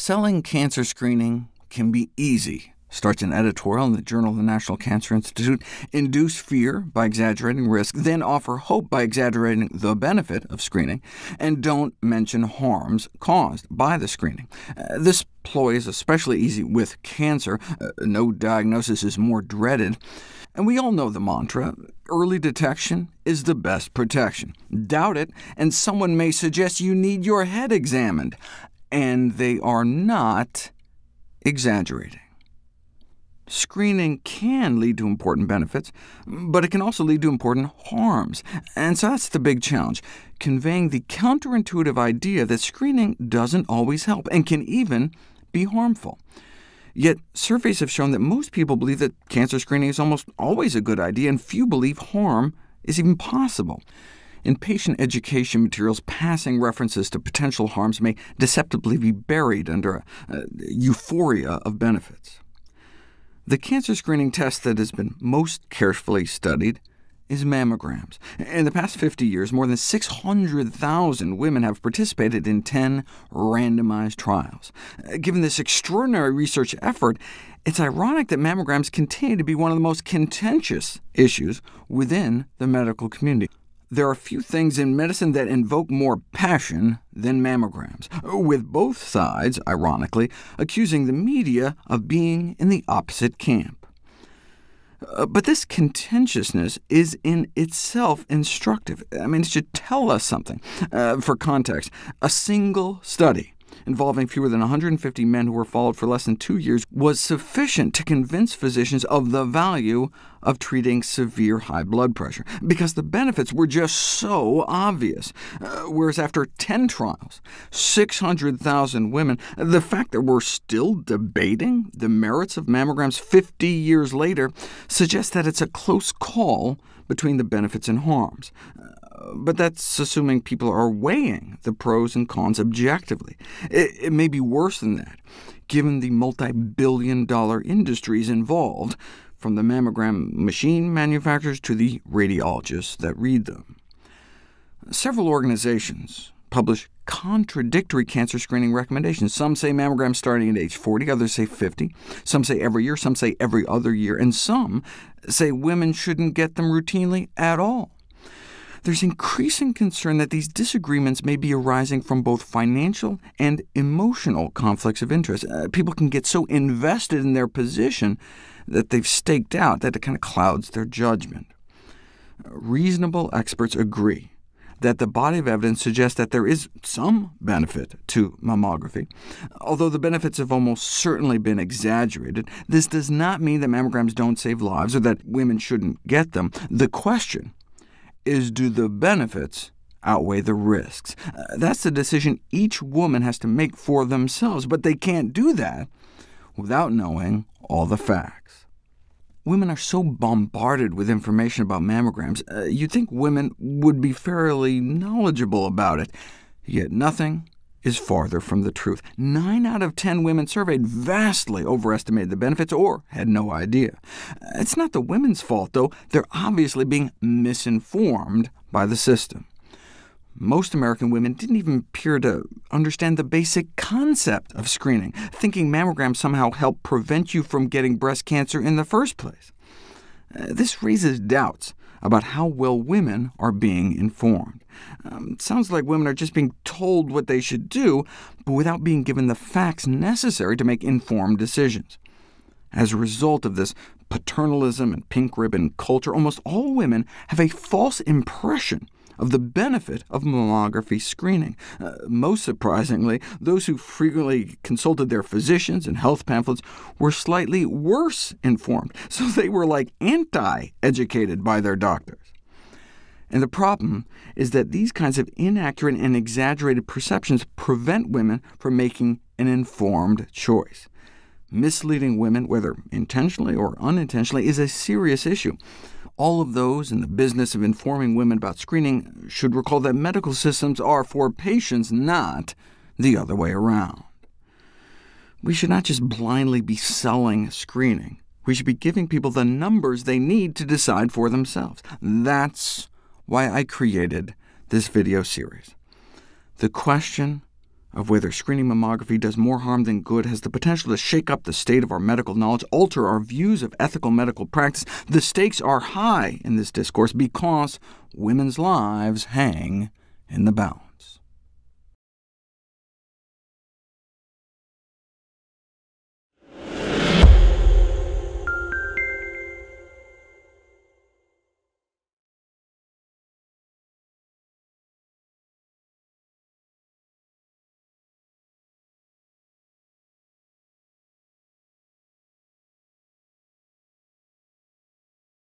Selling cancer screening can be easy, starts an editorial in the Journal of the National Cancer Institute. Induce fear by exaggerating risk, then offer hope by exaggerating the benefit of screening, and don't mention harms caused by the screening. This ploy is especially easy with cancer. No diagnosis is more dreaded. And we all know the mantra, early detection is the best protection. Doubt it, and someone may suggest you need your head examined. And they are not exaggerating. Screening can lead to important benefits, but it can also lead to important harms. And so that's the big challenge, conveying the counterintuitive idea that screening doesn't always help and can even be harmful. Yet surveys have shown that most people believe that cancer screening is almost always a good idea, and few believe harm is even possible. In patient education materials, passing references to potential harms may deceptively be buried under a euphoria of benefits. The cancer screening test that has been most carefully studied is mammograms. In the past 50 years, more than 600,000 women have participated in 10 randomized trials. Given this extraordinary research effort, it's ironic that mammograms continue to be one of the most contentious issues within the medical community. There are few things in medicine that invoke more passion than mammograms, with both sides, ironically, accusing the media of being in the opposite camp. But this contentiousness is in itself instructive. It should tell us something. For context, a single study involving fewer than 150 men who were followed for less than 2 years was sufficient to convince physicians of the value of treating severe high blood pressure, because the benefits were just so obvious. Whereas after 10 trials, 600,000 women, the fact that we're still debating the merits of mammograms 50 years later suggests that it's a close call between the benefits and harms. But that's assuming people are weighing the pros and cons objectively. It may be worse than that, given the multi-billion-dollar industries involved, from the mammogram machine manufacturers to the radiologists that read them. Several organizations publish contradictory cancer screening recommendations. Some say mammograms starting at age 40, others say 50. Some say every year, some say every other year, and some say women shouldn't get them routinely at all. There's increasing concern that these disagreements may be arising from both financial and emotional conflicts of interest. People can get so invested in their position that they've staked out that it kind of clouds their judgment. Reasonable experts agree that the body of evidence suggests that there is some benefit to mammography. Although the benefits have almost certainly been exaggerated, this does not mean that mammograms don't save lives or that women shouldn't get them. The question is, do the benefits outweigh the risks? That's the decision each woman has to make for themselves, but they can't do that without knowing all the facts. Women are so bombarded with information about mammograms, you'd think women would be fairly knowledgeable about it, yet nothing is farther from the truth. 9 out of 10 women surveyed vastly overestimated the benefits or had no idea. It's not the women's fault, though. They're obviously being misinformed by the system. Most American women didn't even appear to understand the basic concept of screening, thinking mammograms somehow help prevent you from getting breast cancer in the first place. This raises doubts about how well women are being informed. It sounds like women are just being told what they should do, but without being given the facts necessary to make informed decisions. As a result of this paternalism and pink ribbon culture, almost all women have a false impression of the benefit of mammography screening. Most surprisingly, those who frequently consulted their physicians and health pamphlets were slightly worse informed, so they were like anti-educated by their doctors. And the problem is that these kinds of inaccurate and exaggerated perceptions prevent women from making an informed choice. Misleading women, whether intentionally or unintentionally, is a serious issue. All of those in the business of informing women about screening should recall that medical systems are for patients, not the other way around. We should not just blindly be selling screening. We should be giving people the numbers they need to decide for themselves. That's why I created this video series. The question of whether screening mammography does more harm than good has the potential to shake up the state of our medical knowledge, alter our views of ethical medical practice. The stakes are high in this discourse because women's lives hang in the balance.